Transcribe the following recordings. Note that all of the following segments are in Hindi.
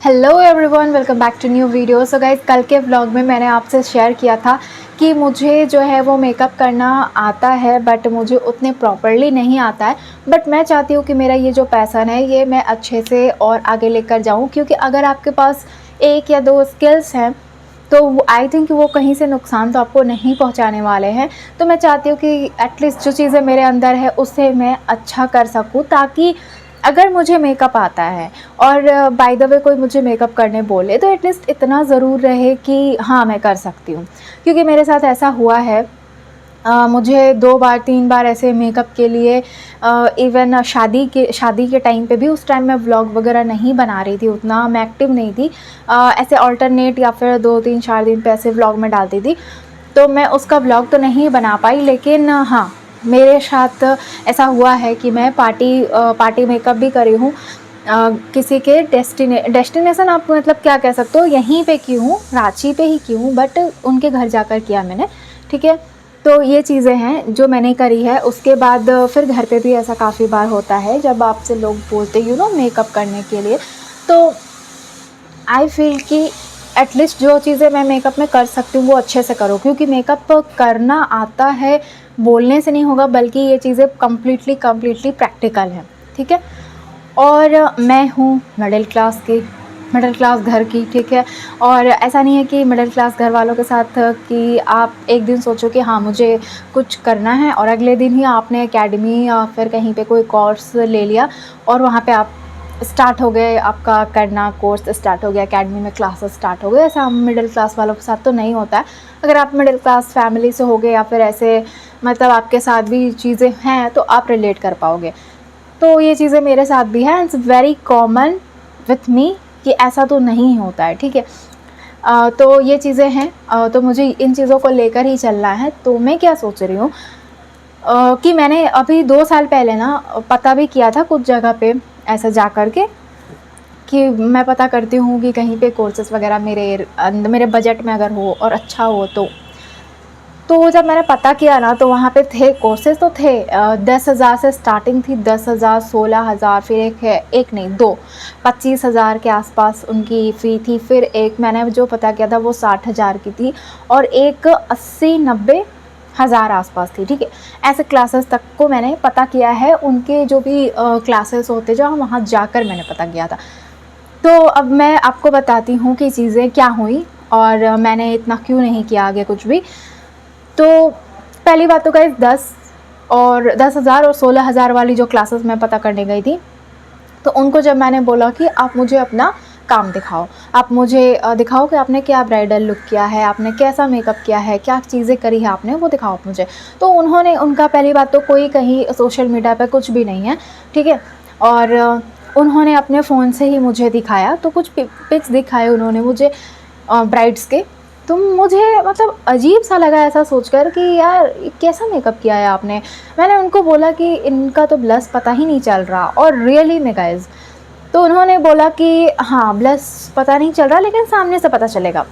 Hello everyone, welcome back to new video. So guys, कल के व्लॉग में मैंने आपसे शेयर किया था कि मुझे जो है वो मेकअप करना आता है, बट मुझे उतने प्रॉपरली नहीं आता है। बट मैं चाहती हूँ कि मेरा ये जो पैशन है ये मैं अच्छे से और आगे लेकर जाऊँ, क्योंकि अगर आपके पास एक या दो स्किल्स हैं तो आई थिंक वो कहीं से नुकसान तो आपको नहीं पहुंचाने वाले हैं। तो मैं चाहती हूँ कि एटलीस्ट जो चीज़ें मेरे अंदर है उससे मैं अच्छा कर सकूँ, ताकि अगर मुझे मेकअप आता है और बाय द वे कोई मुझे मेकअप करने बोले तो एटलीस्ट इतना ज़रूर रहे कि हाँ, मैं कर सकती हूँ। क्योंकि मेरे साथ ऐसा हुआ है, मुझे 2 बार 3 बार ऐसे मेकअप के लिए इवन शादी के टाइम पे भी, उस टाइम मैं व्लॉग वगैरह नहीं बना रही थी, उतना मैं एक्टिव नहीं थी। ऐसे अल्टरनेट या फिर 2-3-4 दिन पे ऐसे व्लॉग मैं डालती थी, तो मैं उसका व्लॉग तो नहीं बना पाई। लेकिन हाँ, मेरे साथ ऐसा हुआ है कि मैं पार्टी मेकअप भी करी हूँ। किसी के डेस्टिनेशन आप मतलब क्या कह सकते हो, यहीं पे की हूँ, रांची पे ही की हूँ, बट उनके घर जाकर किया मैंने। ठीक है, तो ये चीज़ें हैं जो मैंने करी है। उसके बाद फिर घर पे भी ऐसा काफ़ी बार होता है जब आपसे लोग बोलते मेकअप करने के लिए, तो आई फील कि एटलीस्ट जो चीज़ें मैं मेकअप में कर सकती हूँ वो अच्छे से करो, क्योंकि मेकअप करना आता है बोलने से नहीं होगा, बल्कि ये चीज़ें कम्प्लीटली प्रैक्टिकल हैं। ठीक है, और मैं हूँ मिडिल क्लास घर की। ठीक है, और ऐसा नहीं है कि मिडिल क्लास घर वालों के साथ कि आप एक दिन सोचो कि हाँ मुझे कुछ करना है और अगले दिन ही आपने एकेडमी या फिर कहीं पे कोई कोर्स ले लिया और वहाँ पे आप स्टार्ट हो गए, आपका करना कोर्स स्टार्ट हो गया, एकेडमी में क्लासेस स्टार्ट हो गए। ऐसा मिडिल क्लास वालों के साथ तो नहीं होता है। अगर आप मिडिल क्लास फैमिली से होगे या फिर ऐसे मतलब आपके साथ भी चीज़ें हैं तो आप रिलेट कर पाओगे। तो ये चीज़ें मेरे साथ भी हैं, it's very common with me कि ऐसा तो नहीं होता है। ठीक है, तो ये चीज़ें हैं, तो मुझे इन चीज़ों को लेकर ही चलना है। तो मैं क्या सोच रही हूँ कि मैंने अभी 2 साल पहले ना पता भी किया था कुछ जगह पे, ऐसा जा कर के कि मैं पता करती हूँ कि कहीं पे कोर्सेज़ वगैरह मेरे बजट में अगर हो और अच्छा हो तो जब मैंने पता किया ना तो वहाँ पे थे कोर्सेज़, तो थे 10,000 से स्टार्टिंग थी, 10,000, 16,000, फिर एक नहीं दो 25,000 के आसपास उनकी फ़ी थी। फिर एक मैंने जो पता किया था वो 60,000 की थी और एक 80-90 हज़ार आसपास थी। ठीक है, ऐसे क्लासेस तक को मैंने पता किया है, उनके जो भी क्लासेस होते जो वहाँ जाकर मैंने पता किया था। तो अब मैं आपको बताती हूँ कि चीज़ें क्या हुई और मैंने इतना क्यों नहीं किया आगे कुछ भी। तो पहली बात तो गाइस 10,000 और 16,000 वाली जो क्लासेस मैं पता करने गई थी, तो उनको जब मैंने बोला कि आप मुझे अपना काम दिखाओ, आप मुझे दिखाओ कि आपने क्या ब्राइडल लुक किया है, आपने कैसा मेकअप किया है, क्या चीज़ें करी है आपने, वो दिखाओ आप मुझे। तो उनका पहली बात तो कोई कहीं सोशल मीडिया पे कुछ भी नहीं है। ठीक है, और उन्होंने अपने फ़ोन से ही मुझे दिखाया, तो कुछ पिक्स दिखाए उन्होंने मुझे ब्राइड्स के। तो मुझे मतलब अजीब सा लगा ऐसा सोचकर कि यार कैसा मेकअप किया है आपने। मैंने उनको बोला कि इनका तो ब्लश पता ही नहीं चल रहा, और रियली में गाइज, तो उन्होंने बोला कि हाँ ब्लश पता नहीं चल रहा लेकिन सामने से पता चलेगा।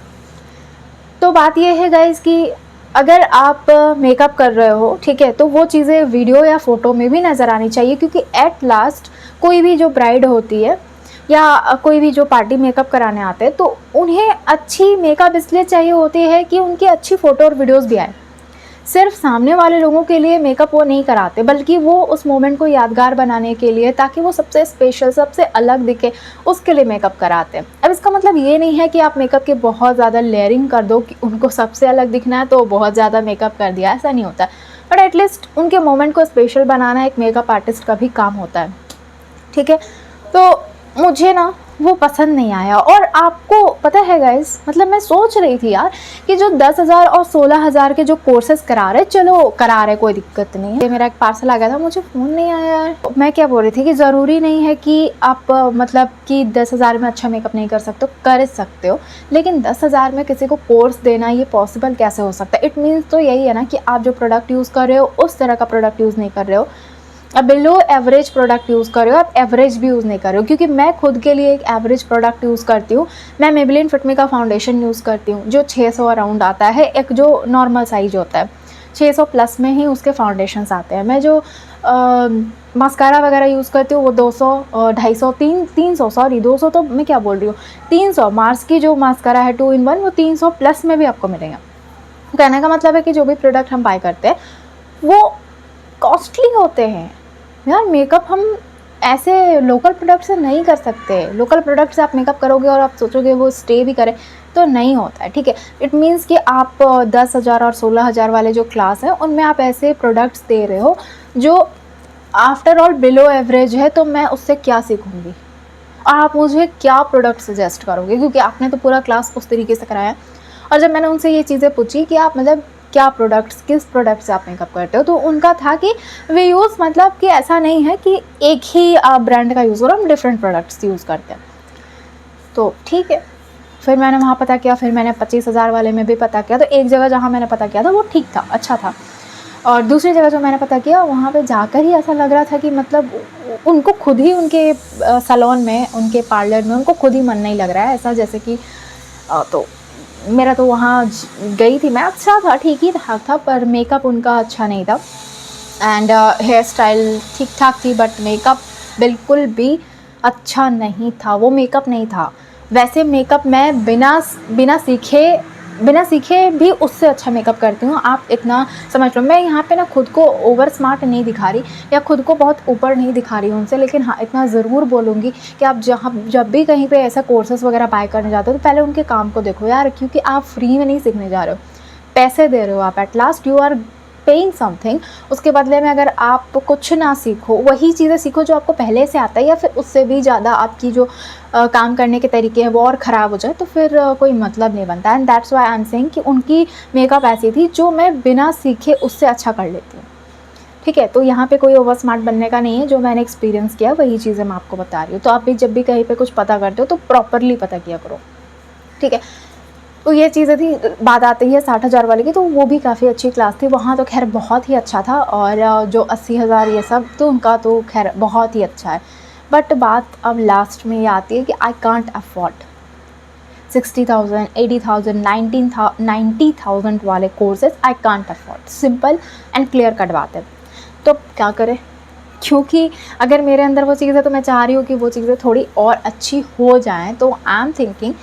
तो बात ये है गाइज कि अगर आप मेकअप कर रहे हो, ठीक है, तो वो चीज़ें वीडियो या फ़ोटो में भी नज़र आनी चाहिए, क्योंकि एट लास्ट कोई भी जो ब्राइड होती है या कोई भी जो पार्टी मेकअप कराने आते हैं तो उन्हें अच्छी मेकअप इसलिए चाहिए होती है कि उनकी अच्छी फ़ोटो और वीडियोस भी आए। सिर्फ सामने वाले लोगों के लिए मेकअप वो नहीं कराते, बल्कि वो उस मोमेंट को यादगार बनाने के लिए, ताकि वो सबसे स्पेशल सबसे अलग दिखे, उसके लिए मेकअप कराते हैं। अब इसका मतलब ये नहीं है कि आप मेकअप के बहुत ज़्यादा लेयरिंग कर दो कि उनको सबसे अलग दिखना है तो बहुत ज़्यादा मेकअप कर दिया, ऐसा नहीं होता। बट एटलीस्ट उनके मोमेंट को स्पेशल बनाना एक मेकअप आर्टिस्ट का भी काम होता है। ठीक है, तो मुझे ना वो पसंद नहीं आया। और आपको पता है गाइस, मतलब मैं सोच रही थी यार कि जो 10,000 और 16,000 के जो कोर्सेज करा रहे, चलो करा रहे, कोई दिक्कत नहीं है। मेरा एक पार्सल आ गया था, मुझे फ़ोन नहीं आया यार। मैं क्या बोल रही थी कि ज़रूरी नहीं है कि आप मतलब कि 10,000 में अच्छा मेकअप नहीं कर सकते हो, कर सकते हो, लेकिन 10,000 में किसी को कोर्स देना ये पॉसिबल कैसे हो सकता है। इट मीन्स तो यही है ना कि आप जो प्रोडक्ट यूज़ कर रहे हो उस तरह का प्रोडक्ट यूज़ नहीं कर रहे हो, अब बिलो एवरेज प्रोडक्ट यूज़ कर रहे हो, आप एवरेज भी यूज़ नहीं कर रहे हो। क्योंकि मैं खुद के लिए एक एवरेज प्रोडक्ट यूज़ करती हूँ। मैं मेबेलिन फिटमी का फाउंडेशन यूज़ करती हूँ जो 600 अराउंड आता है, एक जो नॉर्मल साइज होता है। 600 प्लस में ही उसके फाउंडेशंस आते हैं। मैं जो मास्कारा वगैरह यूज़ करती हूँ वो 200 250 300 सॉरी 200 तो मैं क्या बोल रही हूँ, 300 मार्स की जो मास्कारा है 2 in 1 वो 300 प्लस में भी आपको मिलेगा। कहने का मतलब है कि जो भी प्रोडक्ट हम बाय करते हैं वो कॉस्टली होते हैं यार। मेकअप हम ऐसे लोकल प्रोडक्ट से नहीं कर सकते। लोकल प्रोडक्ट से आप मेकअप करोगे और आप सोचोगे वो स्टे भी करे तो नहीं होता है, ठीक है। इट मीन्स कि आप 10,000 और 16,000 वाले जो क्लास हैं उनमें आप ऐसे प्रोडक्ट्स दे रहे हो जो आफ्टर ऑल बिलो एवरेज है, तो मैं उससे क्या सीखूंगी? आप मुझे क्या प्रोडक्ट सजेस्ट करोगे? क्योंकि आपने तो पूरा क्लास उस तरीके से कराया। और जब मैंने उनसे ये चीज़ें पूछी कि आप मतलब क्या प्रोडक्ट्स, किस प्रोडक्ट से आप मेकअप करते हो, तो उनका था कि वे यूज़ मतलब कि ऐसा नहीं है कि एक ही ब्रांड का यूज़ करो, हम डिफरेंट प्रोडक्ट्स यूज़ करते हैं। तो ठीक है, फिर मैंने वहाँ पता किया, फिर मैंने 25,000 वाले में भी पता किया। तो एक जगह जहाँ मैंने पता किया था वो ठीक था, अच्छा था, और दूसरी जगह जो मैंने पता किया वहाँ पे जाकर ही ऐसा लग रहा था कि मतलब उनको खुद ही उनके सैलून में, उनके पार्लर में उनको खुद ही मन नहीं लग रहा है ऐसा, जैसे कि तो मेरा तो वहाँ गई थी मैं, अच्छा था, ठीक ही ठाक था, पर मेकअप उनका अच्छा नहीं था एंड हेयर स्टाइल ठीक ठाक थी, बट मेकअप बिल्कुल भी अच्छा नहीं था। वो मेकअप नहीं था। वैसे मेकअप मैं बिना सीखे भी उससे अच्छा मेकअप करती हूँ। आप इतना समझ लो, मैं यहाँ पे ना खुद को ओवर स्मार्ट नहीं दिखा रही या खुद को बहुत ऊपर नहीं दिखा रही हूँ उनसे, लेकिन हाँ इतना ज़रूर बोलूँगी कि आप जब भी कहीं पे ऐसा कोर्सेज़ वगैरह बाय करने जाते हो तो पहले उनके काम को देखो यार, क्योंकि आप फ्री में नहीं सीखने जा रहे हो, पैसे दे रहे हो आप, at last you are paying something. उसके बदले में अगर आप कुछ ना सीखो, वही चीज़ें सीखो जो आपको पहले से आता है, या फिर उससे भी ज़्यादा आपकी जो काम करने के तरीके हैं वो और ख़राब हो जाए, तो फिर कोई मतलब नहीं बनता। And that's why I am saying कि उनकी मेकअप ऐसी थी जो मैं बिना सीखे उससे अच्छा कर लेती हूँ, ठीक है। तो यहाँ पे कोई ओवर स्मार्ट बनने का नहीं है, जो मैंने एक्सपीरियंस किया वही चीज़ें मैं आपको बता रही हूँ। तो आप भी जब भी कहीं पे कुछ पता करते हो तो प्रॉपरली पता किया करो, ठीक है। तो ये चीज़ें थी। बात आती है 60,000 वाले की, तो वो भी काफ़ी अच्छी क्लास थी। वहाँ तो खैर बहुत ही अच्छा था, और जो 80,000 ये सब तो उनका तो खैर बहुत ही अच्छा है। बट बात अब लास्ट में ये आती है कि आई कांट अफोर्ड 60,000, 80,000, 90,000 वाले courses. I can't afford, simple and clear cut बात है। तो क्या करें, क्योंकि अगर मेरे अंदर वो चीज़ है तो मैं चाह रही हूँ कि वो चीज़ें थोड़ी और अच्छी हो जाएं। तो आई एम थिंकिंग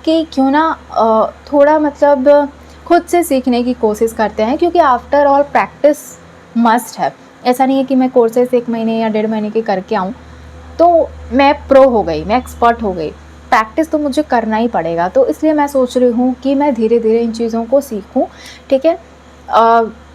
कि क्यों ना थोड़ा मतलब खुद से सीखने की कोशिश करते हैं, क्योंकि आफ्टर ऑल प्रैक्टिस मस्ट है। ऐसा नहीं है कि मैं कोर्सेज 1 महीने या 1.5 महीने के करके आऊँ तो मैं प्रो हो गई, मैं एक्सपर्ट हो गई। प्रैक्टिस तो मुझे करना ही पड़ेगा। तो इसलिए मैं सोच रही हूँ कि मैं धीरे धीरे इन चीज़ों को सीखूँ, ठीक है।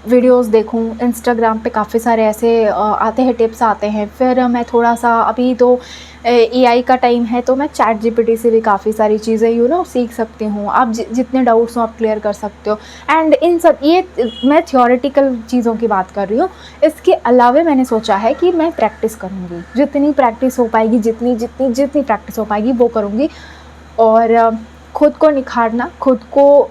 वीडियोस देखूँ, इंस्टाग्राम पे काफ़ी सारे ऐसे आते हैं, टिप्स आते हैं। फिर मैं थोड़ा सा, अभी तो एआई का टाइम है, तो मैं चैट जीपीटी से भी काफ़ी सारी चीज़ें सीख सकती हूँ। आप जितने डाउट्स हो आप क्लियर कर सकते हो। एंड इन सब, ये मैं थियोरेटिकल चीज़ों की बात कर रही हूँ। इसके अलावा मैंने सोचा है कि मैं प्रैक्टिस करूँगी, जितनी प्रैक्टिस हो पाएगी, जितनी प्रैक्टिस हो पाएगी वो करूँगी। और ख़ुद को निखारना, खुद को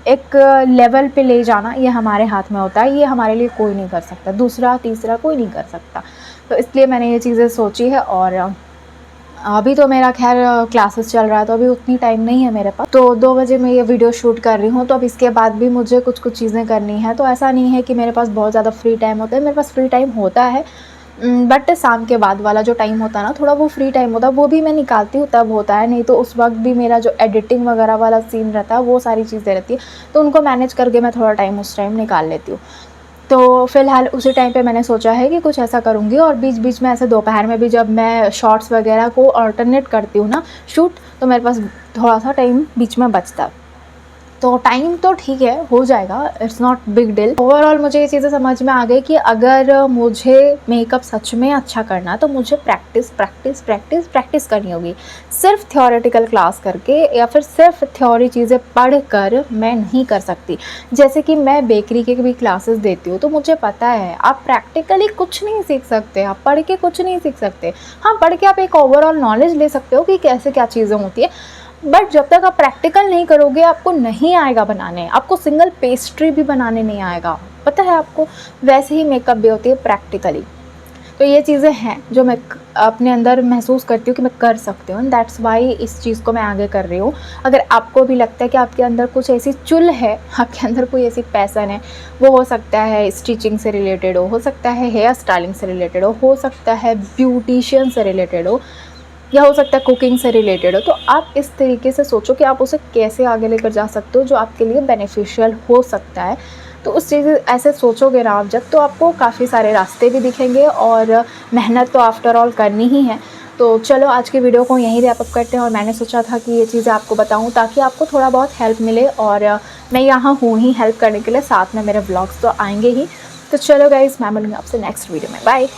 एक लेवल पे ले जाना, ये हमारे हाथ में होता है। ये हमारे लिए कोई नहीं कर सकता, दूसरा तीसरा कोई नहीं कर सकता। तो इसलिए मैंने ये चीज़ें सोची है। और अभी तो मेरा खैर क्लासेस चल रहा है, तो अभी उतनी टाइम नहीं है मेरे पास। तो 2 बजे मैं ये वीडियो शूट कर रही हूँ, तो अब इसके बाद भी मुझे कुछ चीज़ें करनी है। तो ऐसा नहीं है कि मेरे पास बहुत ज़्यादा फ्री टाइम होता है, मेरे पास फ्री टाइम होता है, बट शाम के बाद वाला जो टाइम होता है ना, थोड़ा वो फ्री टाइम होता है, वो भी मैं निकालती हूँ तब होता है। नहीं तो उस वक्त भी मेरा जो एडिटिंग वगैरह वाला सीन रहता है, वो सारी चीज़ें रहती है, तो उनको मैनेज करके मैं थोड़ा टाइम उस टाइम निकाल लेती हूँ। तो फ़िलहाल उसी टाइम पे मैंने सोचा है कि कुछ ऐसा करूँगी। और बीच बीच में ऐसे दोपहर में भी जब मैं शॉर्ट्स वगैरह को अल्टरनेट करती हूँ ना शूट, तो मेरे पास थोड़ा सा टाइम बीच में बचता है। तो टाइम तो ठीक है, हो जाएगा, it's not big deal. Overall मुझे ये चीज़ें समझ में आ गई कि अगर मुझे मेकअप सच में अच्छा करना है तो मुझे प्रैक्टिस करनी होगी। सिर्फ थ्योरेटिकल क्लास करके या फिर सिर्फ थ्योरी चीज़ें पढ़ कर मैं नहीं कर सकती। जैसे कि मैं बेकरी के भी क्लासेस देती हूँ, तो मुझे पता है आप प्रैक्टिकली कुछ नहीं सीख सकते, आप पढ़ के कुछ नहीं सीख सकते। हाँ, पढ़ के आप एक ओवरऑल नॉलेज ले सकते हो कि कैसे क्या चीज़ें होती है, बट जब तक आप प्रैक्टिकल नहीं करोगे आपको नहीं आएगा बनाने। आपको सिंगल पेस्ट्री भी बनाने नहीं आएगा, पता है आपको। वैसे ही मेकअप भी होती है प्रैक्टिकली। तो ये चीज़ें हैं जो मैं अपने अंदर महसूस करती हूँ कि मैं कर सकती हूँ, एंड दैट्स वाई इस चीज़ को मैं आगे कर रही हूँ। अगर आपको भी लगता है कि आपके अंदर कुछ ऐसी चुल है, आपके अंदर कोई ऐसी पैसन है, वो हो सकता है स्टिचिंग से रिलेटेड हो सकता है हेयर स्टाइलिंग से रिलेटेड हो सकता है ब्यूटिशियन से रिलेटेड हो, या हो सकता है कुकिंग से रिलेटेड हो, तो आप इस तरीके से सोचो कि आप उसे कैसे आगे लेकर जा सकते हो जो आपके लिए बेनिफिशियल हो सकता है। तो उस चीज़ ऐसे सोचोगे ना आप जब, तो आपको काफ़ी सारे रास्ते भी दिखेंगे, और मेहनत तो आफ्टर ऑल करनी ही है। तो चलो आज की वीडियो को यहीं रैप अप करते हैं, और मैंने सोचा था कि ये चीज़ें आपको बताऊं ताकि आपको थोड़ा बहुत हेल्प मिले, और मैं यहाँ हूँ ही हेल्प करने के लिए, साथ में मेरे व्लॉग्स तो आएंगे ही। तो चलो गाइज़, मैं मिलूँगी आपसे नेक्स्ट वीडियो में, बाय।